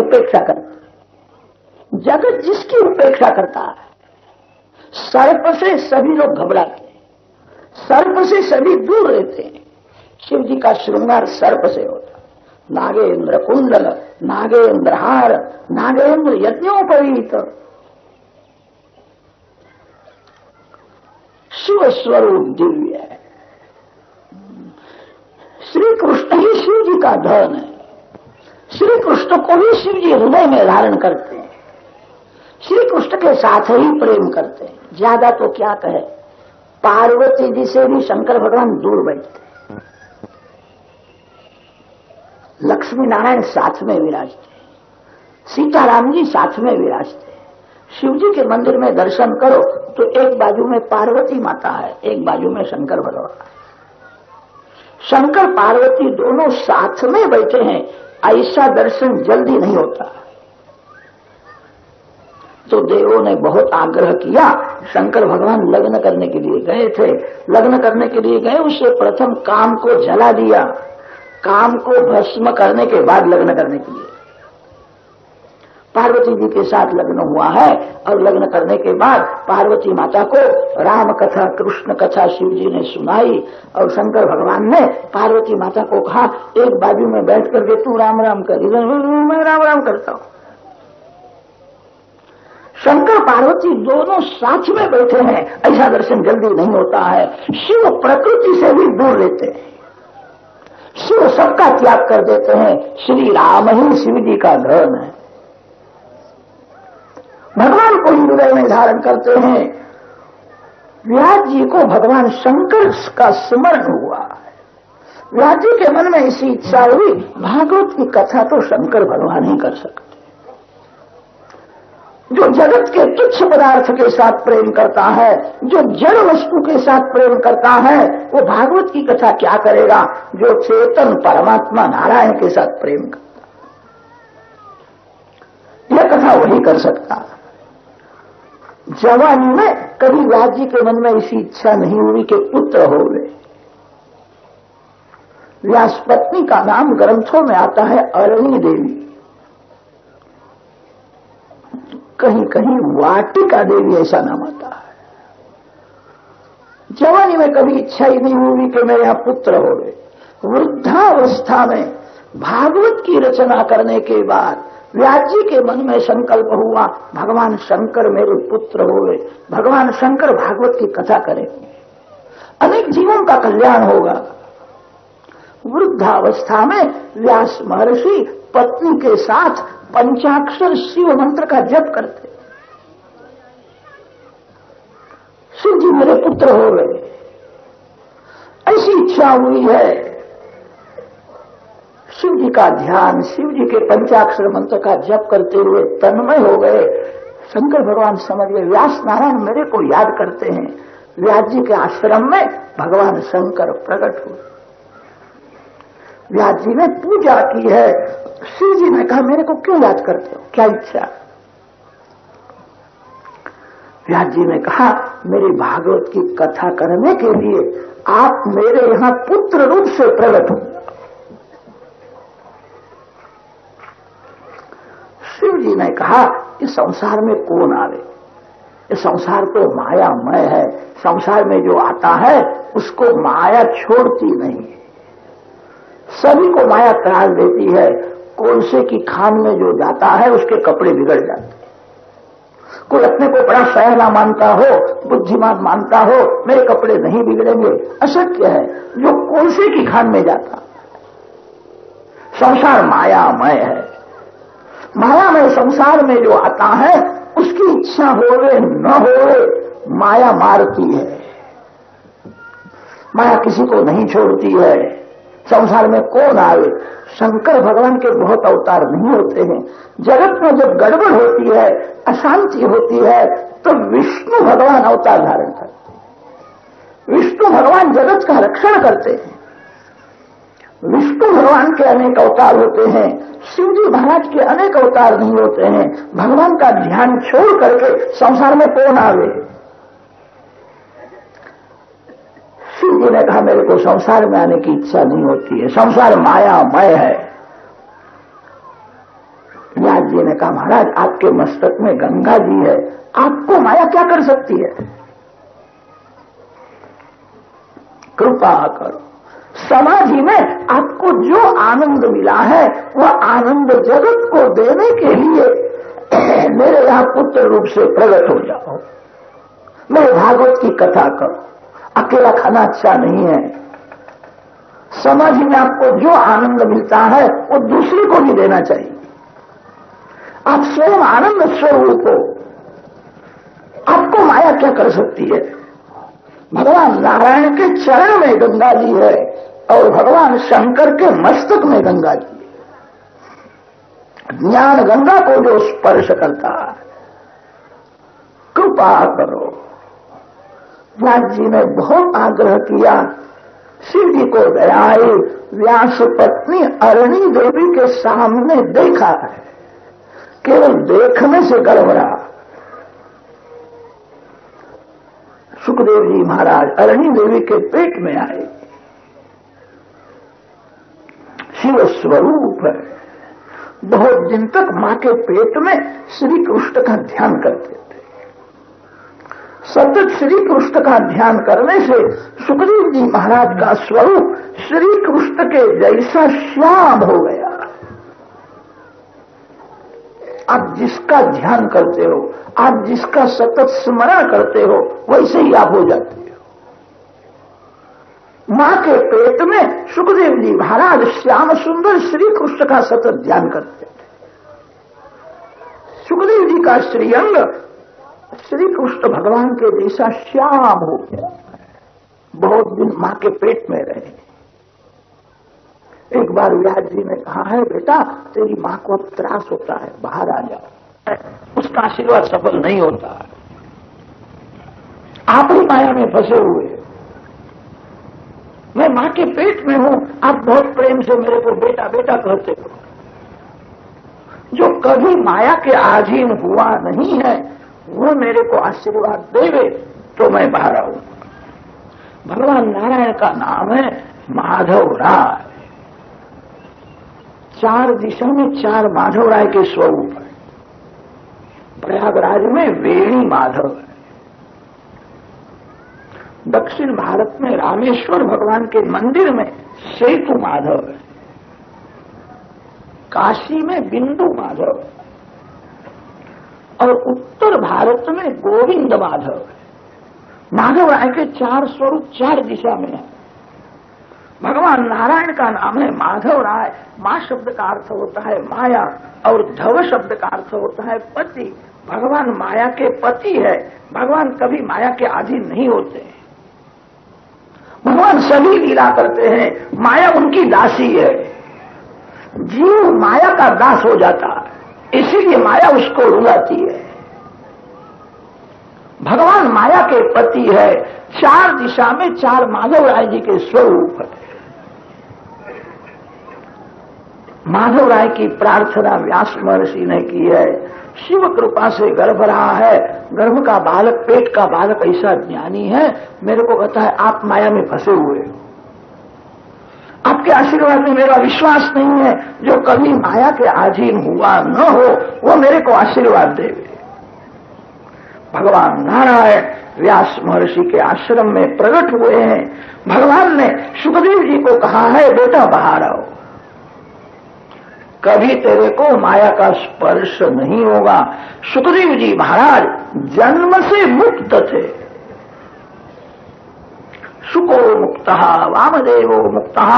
उपेक्षा करते। जगत जिसकी उपेक्षा करता है, सर्प से सभी लोग घबराते हैं, सर्प से सभी दूर रहते हैं। शिव जी का श्रृंगार सर्प से होता। नागेंद्र कुंडल, नागेंद्र हार, नागेंद्र यज्ञोपवीत, शिव स्वरूप दिव्य है। श्री कृष्ण ही शिव जी का धन है। श्री कृष्ण को ही शिव जी हृदय में धारण करते हैं, श्री कृष्ण के साथ ही प्रेम करते हैं। ज्यादा तो क्या कहे, पार्वती जी से भी शंकर भगवान दूर बैठते, लक्ष्मी नारायण साथ में विराजते, सीताराम जी साथ में विराजते। शिव जी के मंदिर में दर्शन करो तो एक बाजू में पार्वती माता है, एक बाजू में शंकर भगवान है। शंकर पार्वती दोनों साथ में बैठे हैं, ऐसा दर्शन जल्दी नहीं होता। तो देवों ने बहुत आग्रह किया। शंकर भगवान लग्न करने के लिए गए थे, लग्न करने के लिए गए, उससे प्रथम काम को जला दिया, काम को भस्म करने के बाद लग्न करने के लिए पार्वती जी के साथ लग्न हुआ है। और लग्न करने के बाद पार्वती माता को राम कथा, कृष्ण कथा शिव जी ने सुनाई और शंकर भगवान ने पार्वती माता को कहा, एक बाजू में बैठ करके तू राम राम कर, मैं राम राम करता हूं। शंकर पार्वती दोनों साथ में बैठे हैं, ऐसा दर्शन जल्दी नहीं होता है। शिव प्रकृति से भी दूर रहते हैं, शिव सबका त्याग कर देते हैं। श्री राम ही शिव जी का धन है, भगवान को हृदय में धारण करते हैं। व्यास जी को भगवान शंकर का स्मरण हुआ है। व्यास जी के मन में ऐसी इच्छा हुई, भागवत की कथा तो शंकर भगवान ही कर सकते। जो जगत के तुच्छ पदार्थ के साथ प्रेम करता है, जो जड़ वस्तु के साथ प्रेम करता है, वो भागवत की कथा क्या करेगा। जो चेतन परमात्मा नारायण के साथ प्रेम करता, यह कथा वही कर सकता है। जवानी में कभी व्यास जी के मन में ऐसी इच्छा नहीं हुई कि पुत्र हो गए। व्यास पत्नी का नाम ग्रंथों में आता है अरणी देवी, कहीं कहीं वाटिका देवी ऐसा नाम आता है। जवानी में कभी इच्छा ही नहीं हुई कि मेरे यहां पुत्र हो गए। वृद्धावस्था में भागवत की रचना करने के बाद व्यास जी के मन में संकल्प हुआ, भगवान शंकर मेरे पुत्र हो गए, भगवान शंकर भागवत की कथा करेंगे, अनेक जीवों का कल्याण होगा। वृद्धावस्था में व्यास महर्षि पत्नी के साथ पंचाक्षर शिव मंत्र का जप करते। शिव जी मेरे पुत्र हो गए, ऐसी इच्छा हुई है। शिव जी का ध्यान, शिव जी के पंचाक्षर मंत्र का जप करते हुए तन्मय हो गए। शंकर भगवान समझ गए व्यास नारायण मेरे को याद करते हैं। व्यास जी के आश्रम में भगवान शंकर प्रकट हुए। व्यास जी ने पूजा की है। शिव जी ने कहा मेरे को क्यों याद करते हो, क्या इच्छा। व्यास जी ने कहा मेरी भागवत की कथा करने के लिए आप मेरे यहां पुत्र रूप से प्रकट हो। शिव जी ने कहा कि संसार में कौन आवे, ये संसार तो मायामय है, संसार में जो आता है उसको माया छोड़ती नहीं है, सभी को माया त्रास देती है। कोलसे की खान में जो जाता है उसके कपड़े बिगड़ जाते हैं। कोई अपने को बड़ा सयाना मानता हो, बुद्धिमान मानता हो, मेरे कपड़े नहीं बिगड़ेंगे, अशक्य है। जो कोलसे की खान में जाता, संसार मायामय है। मायामय संसार में जो आता है उसकी इच्छा होवे न होवे माया मारती है। माया किसी को नहीं छोड़ती है। संसार में कौन आवे। शंकर भगवान के बहुत अवतार नहीं होते हैं। जगत में जब गड़बड़ होती है, अशांति होती है, तो विष्णु भगवान अवतार धारण करते हैं। विष्णु भगवान जगत का रक्षण करते हैं। विष्णु भगवान के अनेक अवतार होते हैं, शिव जी महाराज के अनेक अवतार नहीं होते हैं। भगवान का ध्यान छोड़ करके संसार में कौन आवे। शिव जी ने कहा मेरे को संसार में आने की इच्छा नहीं होती है, संसार मायामय है। व्यास जी ने कहा, महाराज आपके मस्तक में गंगा जी है, आपको माया क्या कर सकती है? कृपा करो। समाधि में आपको जो आनंद मिला है वह आनंद जगत को देने के लिए मेरे यहां पुत्र रूप से प्रकट हो जाओ, मेरे भागवत की कथा करो। अकेला खाना अच्छा नहीं है। समाधि में आपको जो आनंद मिलता है वो दूसरे को भी देना चाहिए। आप स्वयं आनंद स्वरूप हो, आपको माया क्या कर सकती है? भगवान नारायण के चरण में गंगा जी है और भगवान शंकर के मस्तक में गंगा जी है। ज्ञान गंगा को जो स्पर्श करता है, कृपा करो। व्यास जी ने बहुत आग्रह किया, शिव जी को दयाई व्यास पत्नी अरणी देवी के सामने देखा है, केवल देखने से गड़बड़ा। सुखदेव जी महाराज अरणी देवी के पेट में आए। शिव स्वरूप है। बहुत दिन तक मां के पेट में श्री कृष्ण का ध्यान करते थे। सतत श्री कृष्ण का ध्यान करने से सुखदेव जी महाराज का स्वरूप श्री कृष्ण के जैसा श्याम हो गया। आप जिसका ध्यान करते हो, आप जिसका सतत स्मरण करते हो, वैसे ही आप हो जाते हो। मां के पेट में सुखदेव जी महाराज श्याम सुंदर श्री कृष्ण का सतत ध्यान करते थे। सुखदेव जी का श्रीअंग श्री कृष्ण भगवान के जैसा श्याम हो गया। बहुत दिन मां के पेट में रहे। एक बार व्यास जी ने कहा है, बेटा तेरी मां को अब त्रास होता है, बाहर आ जाओ। उसका आशीर्वाद सफल नहीं होता है, आप ही माया में फंसे हुए। मैं मां के पेट में हूं, आप बहुत प्रेम से मेरे को बेटा बेटा कहते हो। जो कभी माया के अधीन हुआ नहीं है वो मेरे को आशीर्वाद देवे तो मैं बाहर आऊं। भगवान नारायण का नाम है माधव राय। चार दिशा में चार माधव राय के स्वरूप है। प्रयागराज में वेणी माधव है, दक्षिण भारत में रामेश्वर भगवान के मंदिर में सेतु माधव है, काशी में बिंदु माधव है और उत्तर भारत में गोविंद माधव है। माधव राय के चार स्वरूप चार दिशा में है। भगवान नारायण का नाम है माधव राय। मां शब्द का अर्थ होता है माया और धव शब्द का अर्थ होता है पति। भगवान माया के पति है। भगवान कभी माया के अधीन नहीं होते। भगवान सभी लीला करते हैं, माया उनकी दासी है। जीव माया का दास हो जाता है, इसीलिए माया उसको रुलाती है। भगवान माया के पति है। चार दिशा में चार माधव राय जी के स्वरूप है। माधव राय की प्रार्थना व्यास महर्षि ने की है। शिव कृपा से गर्भ रहा है, गर्भ का बालक, पेट का बालक ऐसा ज्ञानी है, मेरे को कहता है आप माया में फंसे हुए हो, आपके आशीर्वाद में मेरा विश्वास नहीं है। जो कभी माया के अधीन हुआ न हो वो मेरे को आशीर्वाद देवे। भगवान नारायण व्यास महर्षि के आश्रम में प्रकट हुए हैं। भगवान ने सुखदेव जी को कहा है, बेटा बाहर आओ, कभी तेरे को माया का स्पर्श नहीं होगा। सुखदेव जी महाराज जन्म से मुक्त थे। शुको मुक्तः वामदेवो मुक्तः।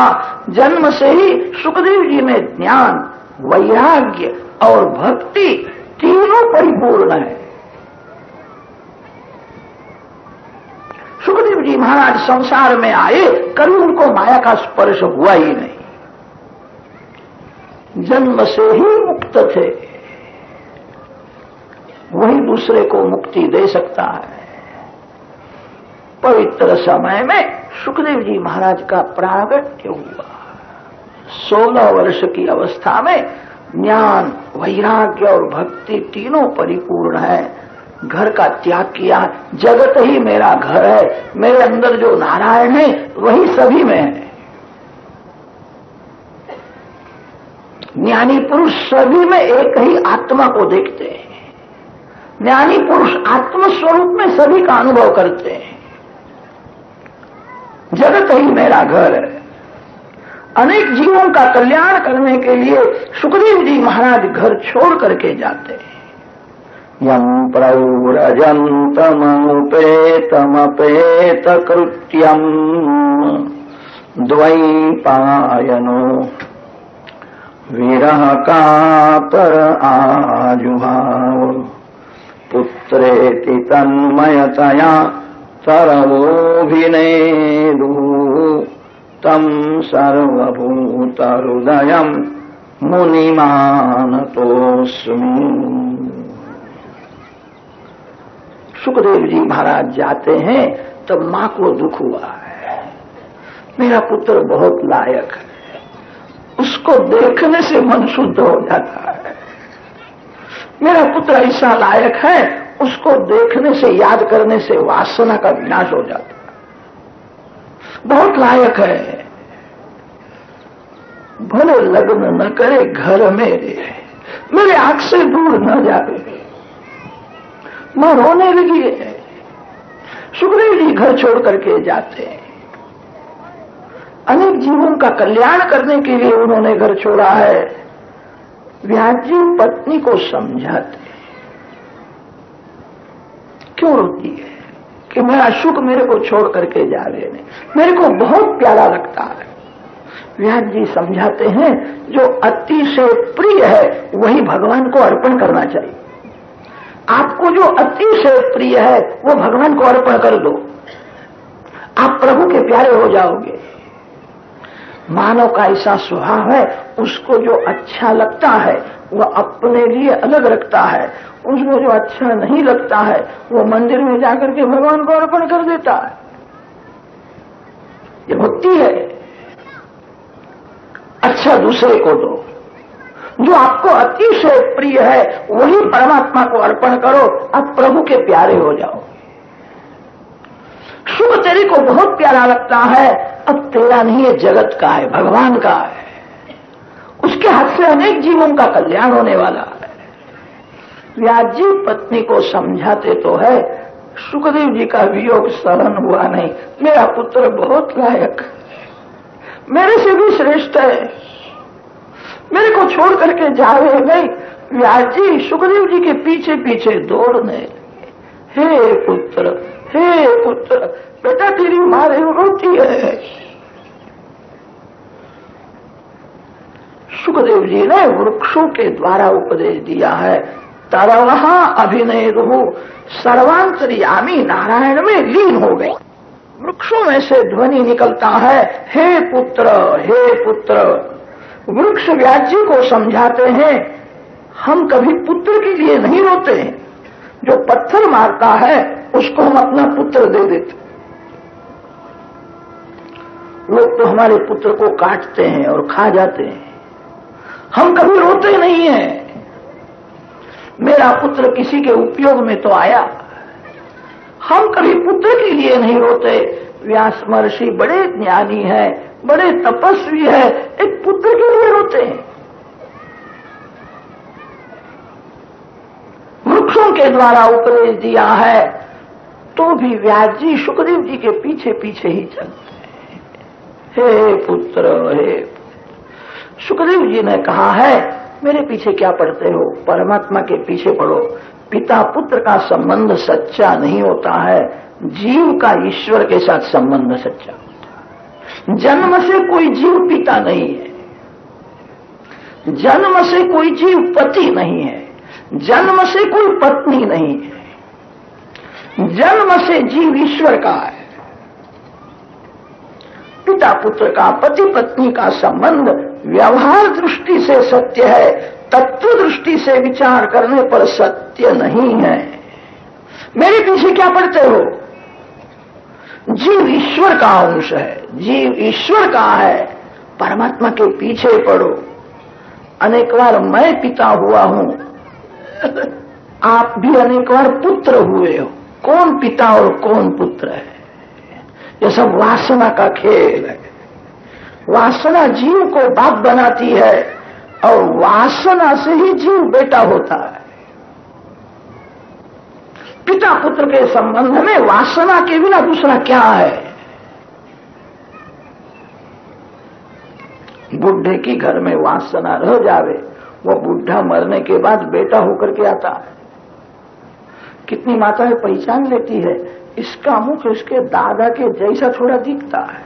जन्म से ही सुखदेव जी में ज्ञान, वैराग्य और भक्ति तीनों परिपूर्ण है। सुखदेव जी महाराज संसार में आए, कभी उनको माया का स्पर्श हुआ ही नहीं। जन्म से ही मुक्त थे। वही दूसरे को मुक्ति दे सकता है। पवित्र समय में सुखदेव जी महाराज का प्रागट्य हुआ। 16 वर्ष की अवस्था में ज्ञान, वैराग्य और भक्ति तीनों परिपूर्ण है। घर का त्याग किया। जगत ही मेरा घर है, मेरे अंदर जो नारायण है वही सभी में है। ज्ञानी पुरुष सभी में एक ही आत्मा को देखते हैं। ज्ञानी पुरुष आत्म स्वरूप में सभी का अनुभव करते हैं। जगत ही मेरा घर है। अनेक जीवों का कल्याण करने के लिए सुखदेव जी महाराज घर छोड़ करके जाते हैं। यं प्रव्रजन्तमुपेतमपेत कृत्यम् द्वैपायनो विरह कातर आजुहाव पुत्रेति तन्मयतया तरवोऽभिनेदुः तं सर्वभूतहृदयं मुनिमानतोऽस्मि। सुखदेव जी महाराज जाते हैं तब मां को दुख हुआ है। मेरा पुत्र बहुत लायक है, उसको देखने से मन शुद्ध हो जाता है। मेरा पुत्र ऐसा लायक है, उसको देखने से, याद करने से वासना का विनाश हो जाता है। बहुत लायक है, भले लग्न न करे, घर में रहे, मेरे आंख से दूर न जाए। मां रोने लगी है। सुखदेव जी घर छोड़ करके जाते हैं। अनेक जीवों का कल्याण करने के लिए उन्होंने घर छोड़ा है। व्यास जी पत्नी को समझाते हैं। क्यों रोती है कि मेरा सुख मेरे को छोड़ करके जा रहे हैं, मेरे को बहुत प्यारा लगता है। व्यास जी समझाते हैं, जो अति से प्रिय है वही भगवान को अर्पण करना चाहिए। आपको जो अति से प्रिय है वो भगवान को अर्पण कर दो, आप प्रभु के प्यारे हो जाओगे। मानव का ऐसा स्वभाव है, उसको जो अच्छा लगता है वो अपने लिए अलग रखता है, उसको जो अच्छा नहीं लगता है वो मंदिर में जाकर के भगवान को अर्पण कर देता है। ये भक्ति है। अच्छा दूसरे को दो, जो आपको अति से प्रिय है वही परमात्मा को अर्पण करो, आप प्रभु के प्यारे हो जाओ। सुख तेरे को बहुत प्यारा लगता है, अब तेरा नहीं है, जगत का है, भगवान का है। उसके हाथ से अनेक जीवों का कल्याण होने वाला है। व्यास जी पत्नी को समझाते तो है, सुखदेव जी का वियोग सहन हुआ नहीं। मेरा पुत्र बहुत लायक, मेरे से भी श्रेष्ठ है, मेरे को छोड़ करके जावे नहीं। व्यास जी सुखदेव जी के पीछे पीछे दौड़ने, हे पुत्र, हे पुत्र, बेटा तेरी मां रोती है। सुखदेव जी ने वृक्षों के द्वारा उपदेश दिया है। तरवहा अभिनय रहु सर्वांतर्यामी नारायण में लीन हो गए। वृक्षों में से ध्वनि निकलता है, हे पुत्र, हे पुत्र। वृक्ष व्यास जी को समझाते हैं, हम कभी पुत्र के लिए नहीं रोते हैं। जो पत्थर मारता है उसको हम अपना पुत्र दे देते। लोग तो हमारे पुत्र को काटते हैं और खा जाते हैं, हम कभी रोते नहीं हैं। मेरा पुत्र किसी के उपयोग में तो आया, हम कभी पुत्र के लिए नहीं रोते। व्यास महर्षि बड़े ज्ञानी है, बड़े तपस्वी है, एक पुत्र के लिए रोते हैं। वृक्षों के द्वारा उपदेश दिया है तो भी व्यास जी सुखदेव जी के पीछे पीछे ही चलते हैं। हे पुत्र, हे पुत्र। सुखदेव जी ने कहा है, मेरे पीछे क्या पढ़ते हो, परमात्मा के पीछे पढ़ो। पिता पुत्र का संबंध सच्चा नहीं होता है, जीव का ईश्वर के साथ संबंध सच्चा होता है। जन्म से कोई जीव पिता नहीं है, जन्म से कोई जीव पति नहीं है, जन्म से कोई पत्नी नहीं है, जन्म से जीव ईश्वर का है। पिता पुत्र का, पति पत्नी का संबंध व्यवहार दृष्टि से सत्य है, तत्व दृष्टि से विचार करने पर सत्य नहीं है। मेरे पीछे क्या पढ़ते हो? जीव ईश्वर का अंश है, जीव ईश्वर का है, परमात्मा के पीछे पढ़ो। अनेक बार मैं पिता हुआ हूं, आप भी अनेक बार पुत्र हुए हो। कौन पिता और कौन पुत्र है? ये सब वासना का खेल है। वासना जीव को बाप बनाती है, और वासना से ही जीव बेटा होता है। पिता पुत्र के संबंध में वासना के बिना दूसरा क्या है? बुढ़े की घर में वासना रह जावे, वो बुढ़ा मरने के बाद बेटा होकर के आता है। कितनी माताएं पहचान लेती है, इसका मुख इसके दादा के जैसा थोड़ा दिखता है।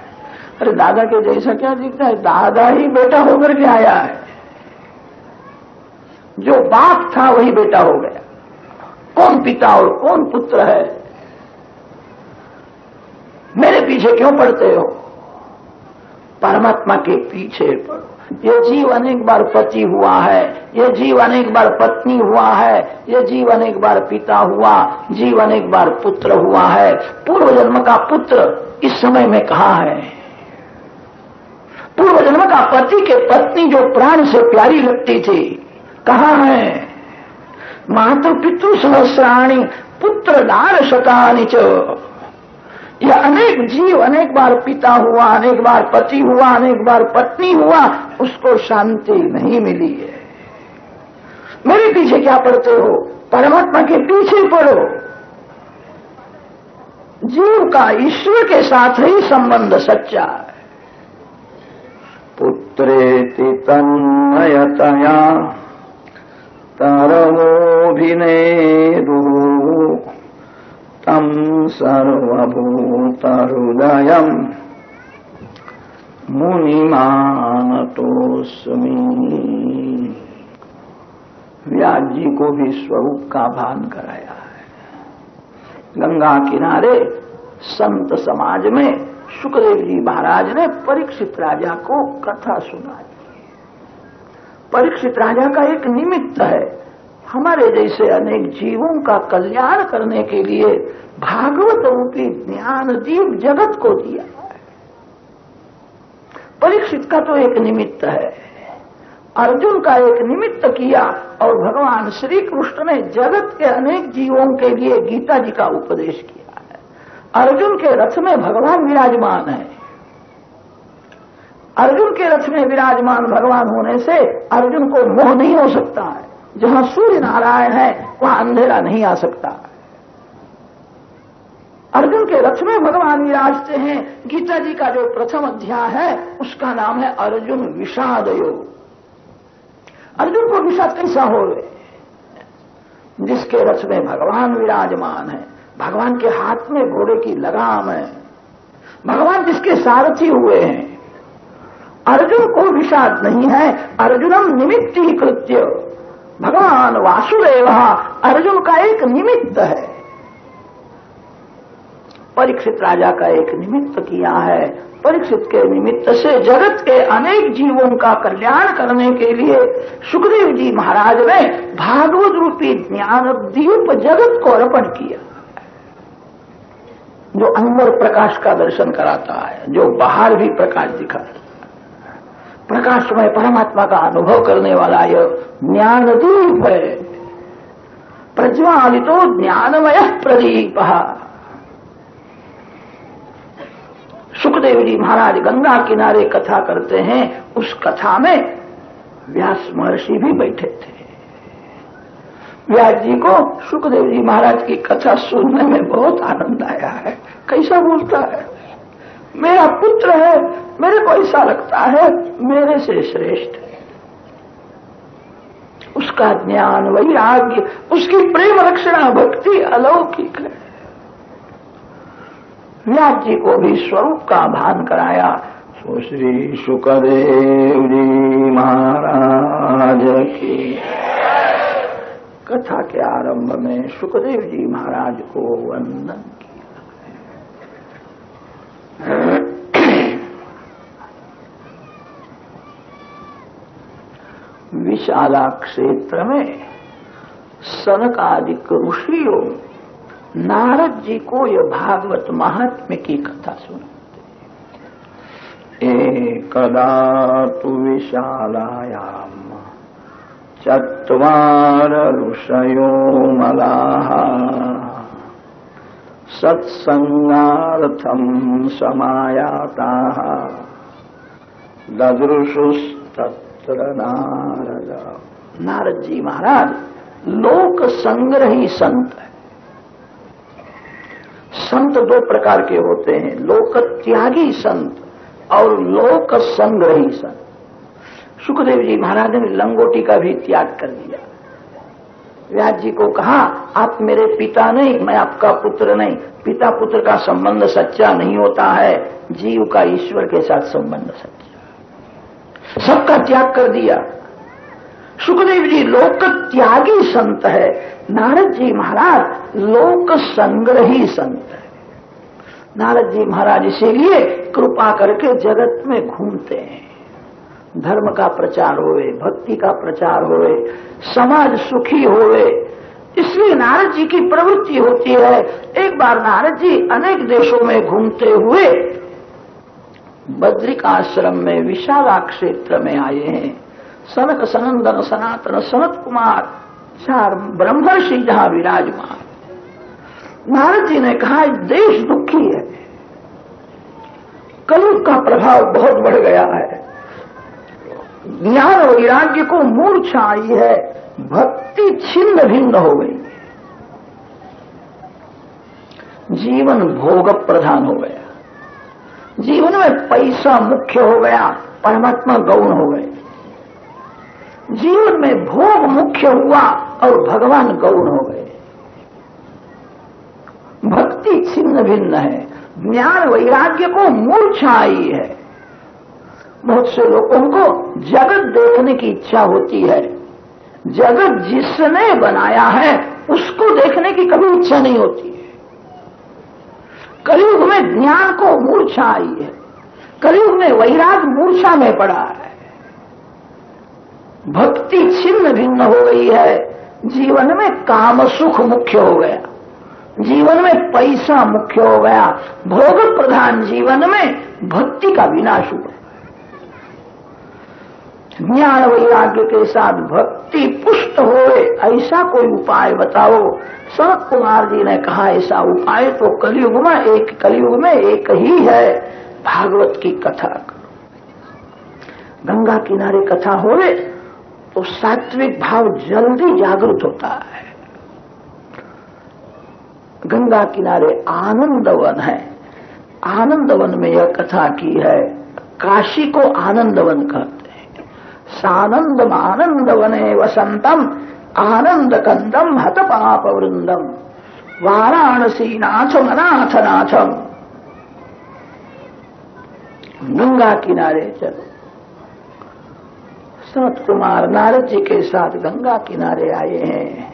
अरे दादा के जैसा क्या दिखता है? दादा ही बेटा होकर के आया है। जो बाप था वही बेटा हो गया। कौन पिता और कौन पुत्र है? मेरे पीछे क्यों पड़ते हो? परमात्मा के पीछे पड़ो। ये जीव अनेक बार पति हुआ है, ये जीव अनेक बार पत्नी हुआ है, ये जीव अनेक बार पिता हुआ, जीव अनेक बार पुत्र हुआ है। पूर्व जन्म का पुत्र इस समय में कहाँ है? पूर्व जन्म का पति के पत्नी जो प्राण से प्यारी लगती थी कहाँ है? मातृ पितृ सहस्राणी पुत्र दार शतानि च। यह अनेक जीव अनेक बार पिता हुआ, अनेक बार पति हुआ, अनेक बार पत्नी हुआ, उसको शांति नहीं मिली है। मेरे पीछे क्या पड़ते हो? परमात्मा के पीछे पड़ो। जीव का ईश्वर के साथ ही संबंध सच्चा है। पुत्रेति तन्मयतया तरवोभिनेदुः तम सर्वभूतहृदयम् मुनिमानतोऽस्मि। व्यास जी को भी स्वरूप का भान कराया है। गंगा किनारे संत समाज में शुकदेव जी महाराज ने परीक्षित राजा को कथा सुनाई। परीक्षित राजा का एक निमित्त है। हमारे जैसे अनेक जीवों का कल्याण करने के लिए भागवत रूपी ज्ञान दीप जगत को दिया है। परीक्षित का तो एक निमित्त है, अर्जुन का एक निमित्त किया और भगवान श्री कृष्ण ने जगत के अनेक जीवों के लिए गीता जी का उपदेश किया है। अर्जुन के रथ में भगवान विराजमान है। अर्जुन के रथ में विराजमान भगवान होने से अर्जुन को मोह नहीं हो सकता है। जहां सूर्य नारायण है वहां अंधेरा नहीं आ सकता। अर्जुन के रथ में भगवान विराजते हैं। गीता जी का जो प्रथम अध्याय है उसका नाम है अर्जुन विषाद योग। अर्जुन को विषाद कैसा हो गए? जिसके रथ में भगवान विराजमान है, भगवान के हाथ में घोड़े की लगाम है, भगवान जिसके सारथी हुए हैं, अर्जुन को विषाद नहीं है। अर्जुनम निमित्ती कृत्य, भगवान वासुदेव अर्जुन का एक निमित्त है। परीक्षित राजा का एक निमित्त किया है। परीक्षित के निमित्त से जगत के अनेक जीवों का कल्याण करने के लिए शुकदेव जी महाराज ने भागवत रूपी ज्ञान दीप जगत को अर्पण किया, जो अंदर प्रकाश का दर्शन कराता है, जो बाहर भी प्रकाश दिखाता है। प्रकाशमय परमात्मा का अनुभव करने वाला यह ज्ञान दीप है। प्रज्वालितो ज्ञानमय प्रदीप। सुखदेव जी महाराज गंगा किनारे कथा करते हैं। उस कथा में व्यास महर्षि भी बैठे थे। व्यास जी को सुखदेव जी महाराज की कथा सुनने में बहुत आनंद आया है। कैसा बोलता है? मेरा पुत्र है, मेरे को ऐसा लगता है मेरे से श्रेष्ठ है। उसका ज्ञान वैराग्य, उसकी प्रेम रक्षणा भक्ति अलौकिक है। व्यास जी को भी स्वरूप का भान कराया। सो श्री शुकदेव जी महाराज की कथा के आरंभ में शुकदेव जी महाराज को वंदन किया। विशाला क्षेत्र में सनकादिक ऋषियों नारद जी को यह भागवत महात्म्य की कथा सुनाते। एकदा तु विशालायाम चत्वार ऋषयो मलाः सत्संगार्थं समायाताः ददृशुस्तत्र तत्र नारद। नारद जी महाराज लोक संग्रही संत है। संत दो प्रकार के होते हैं, लोक त्यागी संत और लोक संग्रही संत। सुखदेव जी महाराज ने लंगोटी का भी त्याग कर दिया। व्यास जी को कहा, आप मेरे पिता नहीं, मैं आपका पुत्र नहीं। पिता पुत्र का संबंध सच्चा नहीं होता है, जीव का ईश्वर के साथ संबंध सच्चा। सबका त्याग कर दिया। सुखदेव जी लोक त्यागी संत है, नारद जी महाराज लोक संग्रही संत है। नारद जी महाराज इसीलिए कृपा करके जगत में घूमते हैं, धर्म का प्रचार होवे, भक्ति का प्रचार होवे, समाज सुखी होवे, इसलिए नारद जी की प्रवृत्ति होती है। एक बार नारद जी अनेक देशों में घूमते हुए बद्रिक आश्रम में विशाला क्षेत्र में आए हैं। सनक सनंदन सनातन सनत कुमार चार ब्रह्मर्षि जहां विराजमान। नारद जी ने कहा, देश दुखी है, कलयुग का प्रभाव बहुत बढ़ गया है, ज्ञान वैराग्य को मूर्छा आई है, भक्ति छिन्न भिन्न हो गई, जीवन भोग प्रधान हो गया, जीवन में पैसा मुख्य हो गया, परमात्मा गौण हो गए, जीवन में भोग मुख्य हुआ और भगवान गौण हो गए, भक्ति छिन्न भिन्न है, ज्ञान वैराग्य को मूर्छा आई है। बहुत से लोगों को जगत देखने की इच्छा होती है, जगत जिसने बनाया है उसको देखने की कभी इच्छा नहीं होती है। कलयुग में ज्ञान को मूर्छा आई है, कलयुग में वैराग मूर्छा में पड़ा है, भक्ति छिन्न भिन्न हो गई है, जीवन में काम सुख मुख्य हो गया, जीवन में पैसा मुख्य हो गया, भोग प्रधान जीवन में भक्ति का विनाश हुआ। ज्ञान वैराग्य के साथ भक्ति पुष्ट होए ऐसा कोई उपाय बताओ। सनत कुमार जी ने कहा, ऐसा उपाय तो कलयुग में एक ही है, भागवत की कथा करो। गंगा किनारे कथा होवे तो सात्विक भाव जल्दी जागृत होता है। गंगा किनारे आनंदवन है, आनंदवन में यह कथा की है। काशी को आनंदवन कहते हैं। सानंदम आनंदवने वसंतम आनंद कंदम हत पाप वृंदम वाराणसी नाथम अनाथ नाथम। गंगा किनारे चलो। सनत कुमार नारद जी के साथ गंगा किनारे आए हैं,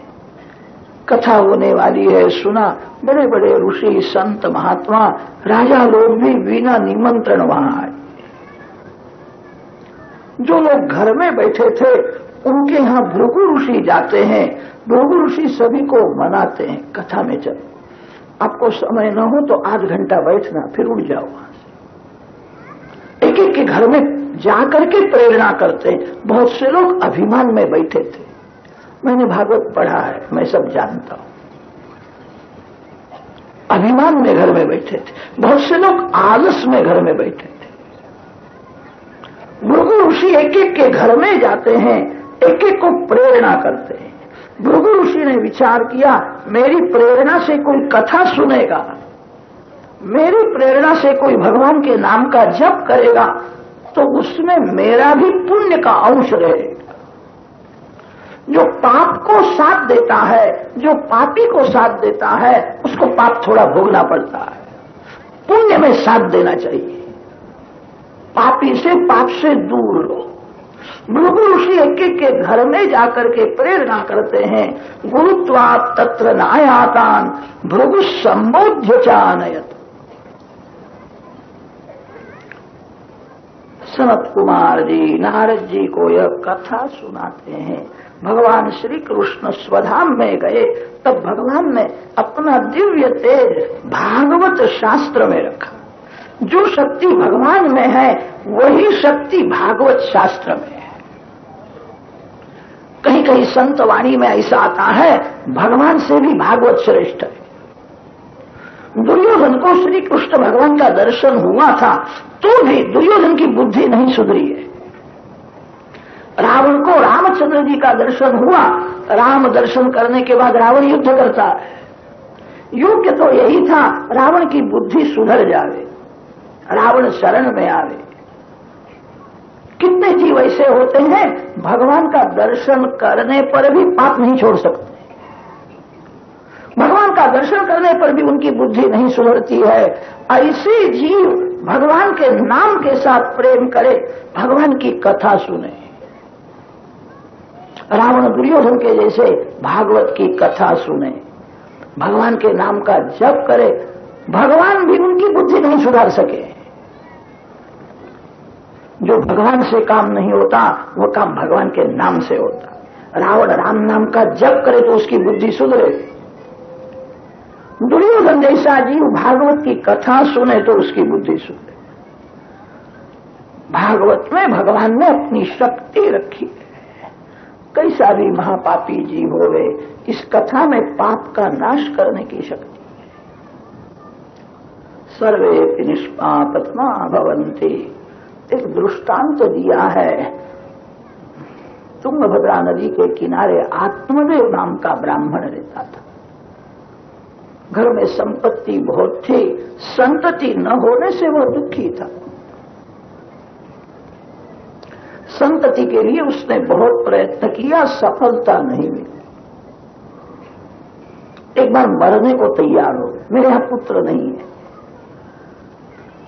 कथा होने वाली है, सुना। बड़े बड़े ऋषि संत महात्मा राजा लोग भी बिना निमंत्रण वहां आए। जो लोग घर में बैठे थे उनके यहां भृगु ऋषि जाते हैं, भृगु ऋषि सभी को मनाते हैं, कथा में चलो, आपको समय न हो तो आध घंटा बैठना, फिर उड़ जाओ वहां से। एक एक के घर में जाकर के प्रेरणा करते हैं। बहुत से लोग अभिमान में बैठे थे, मैंने भागवत पढ़ा है, मैं सब जानता हूं, अभिमान में घर में बैठे थे। बहुत से लोग आलस में घर में बैठे थे। भृगु ऋषि एक एक के घर में जाते हैं, एक एक को प्रेरणा करते हैं। भृगु ऋषि ने विचार किया, मेरी प्रेरणा से कोई कथा सुनेगा, मेरी प्रेरणा से कोई भगवान के नाम का जप करेगा तो उसमें मेरा भी पुण्य का अंश रहेगा। जो पाप को साथ देता है, जो पापी को साथ देता है, उसको पाप थोड़ा भोगना पड़ता है, पुण्य में साथ देना चाहिए। पापी से पाप से दूर लो। भृगु ऋषि एक एक के घर में जाकर के प्रेरणा करते हैं। गुरुत्वात् तत्र नायातान भृगु संबोध्य चानयत। सनत कुमार जी नारद जी को यह कथा सुनाते हैं। भगवान श्री कृष्ण स्वधाम में गए, तब भगवान ने अपना दिव्य तेज भागवत शास्त्र में रखा। जो शक्ति भगवान में है वही शक्ति भागवत शास्त्र में है। कहीं कहीं संत वाणी में ऐसा आता है, भगवान से भी भागवत श्रेष्ठ है। दुर्योधन को श्री कृष्ण भगवान का दर्शन हुआ था तो भी दुर्योधन की बुद्धि नहीं सुधरी है। रावण को रामचंद्र जी का दर्शन हुआ। राम दर्शन करने के बाद रावण युद्ध करता है। योग्य तो यही था रावण की बुद्धि सुधर जावे, रावण शरण में आवे। कितने जीव ऐसे होते हैं भगवान का दर्शन करने पर भी पाप नहीं छोड़ सकते, भगवान का दर्शन करने पर भी उनकी बुद्धि नहीं सुधरती है। ऐसे जीव भगवान के नाम के साथ प्रेम करे, भगवान की कथा सुने। रावण दुर्योधन के जैसे भागवत की कथा सुने, भगवान के नाम का जप करे, भगवान भी उनकी बुद्धि नहीं सुधार सके। जो भगवान से काम नहीं होता वो काम भगवान के नाम से होता। रावण राम नाम का जप करे तो उसकी बुद्धि सुधरे। दुर्योधन जैसा जीव भागवत की कथा सुने तो उसकी बुद्धि सुधरे। भागवत में भगवान ने अपनी शक्ति रखी है। कैसा भी महापापी जीव होवे, इस कथा में पाप का नाश करने की शक्ति है। सर्वे निष्पापत्मा भवन्ति, एक दृष्टांत दिया है। तुंगभद्रा नदी के किनारे आत्मदेव नाम का ब्राह्मण रहता था। घर में संपत्ति बहुत थी, संतति न होने से वह दुखी था। संतति के लिए उसने बहुत प्रयत्न किया, सफलता नहीं मिली। एक बार मरने को तैयार हो, मेरे यहां पुत्र नहीं है,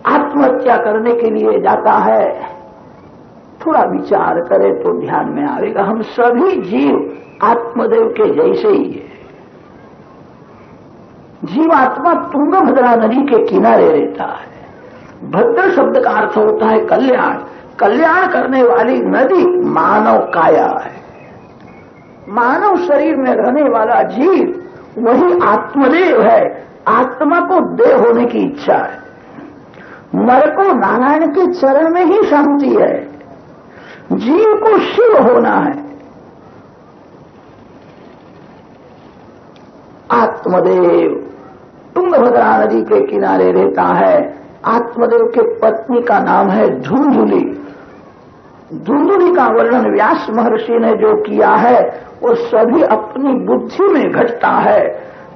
आत्महत्या करने के लिए जाता है। थोड़ा विचार करे तो ध्यान में आएगा, हम सभी जीव आत्मदेव के जैसे ही है। जीवात्मा तुंगभद्रा नदी के किनारे रहता है। भद्र शब्द का अर्थ होता है कल्याण, कल्याण करने वाली नदी मानव काया है। मानव शरीर में रहने वाला जीव वही आत्मदेव है। आत्मा को देह होने की इच्छा है। नर को नारायण के चरण में ही शांति है, जीव को शिव होना है। आत्मदेव तुंगभद्रा नदी के किनारे रहता है। आत्मदेव के पत्नी का नाम है धुंधुली। धुंधुली का वर्णन व्यास महर्षि ने जो किया है वो सभी अपनी बुद्धि में घटता है।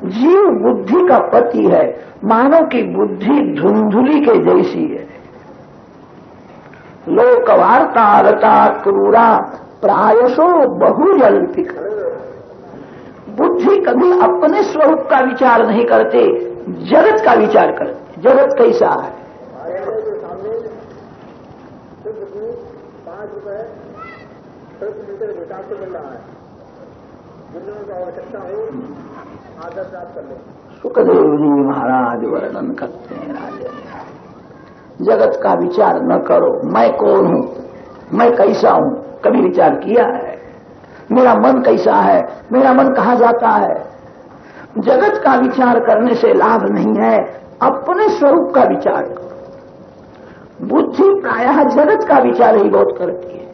जीव बुद्धि का पति है, मानव की बुद्धि धुंधुली के जैसी है। लोक वार्ता रता क्रूरा प्रायशो बहुजल्पिक। बुद्धि कभी अपने स्वरूप का विचार नहीं करते, जगत का विचार करते। जगत कैसा है? 5 रुपए प्रति लीटर के हिसाब से मिल रहा है। जिन को आवश्यकता हो आदर प्राप्त कर ले। सुखदेव जी महाराज वर्णन करते हैं, राजन जगत का विचार न करो। मैं कौन हूं, मैं कैसा हूं, कभी विचार किया है? मेरा मन कैसा है, मेरा मन कहां जाता है? जगत का विचार करने से लाभ नहीं है, अपने स्वरूप का विचार करो। बुद्धि प्रायः जगत का विचार ही बहुत करती है,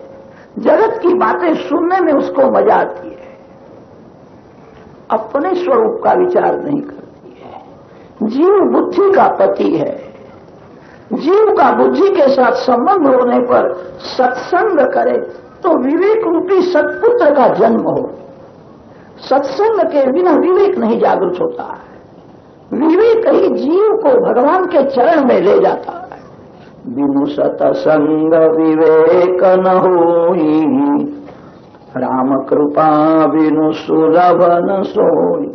जगत की बातें सुनने में उसको मजा आती है, अपने स्वरूप का विचार नहीं करती है। जीव बुद्धि का पति है। जीव का बुद्धि के साथ संबंध होने पर सत्संग करे तो विवेक रूपी सत्पुत्र का जन्म हो। सत्संग के बिना विवेक नहीं जागृत होता है। विवेक ही जीव को भगवान के चरण में ले जाता है। बिनु सत्संग विवेक न होई, राम कृपा बिनु सुलभ न सोई।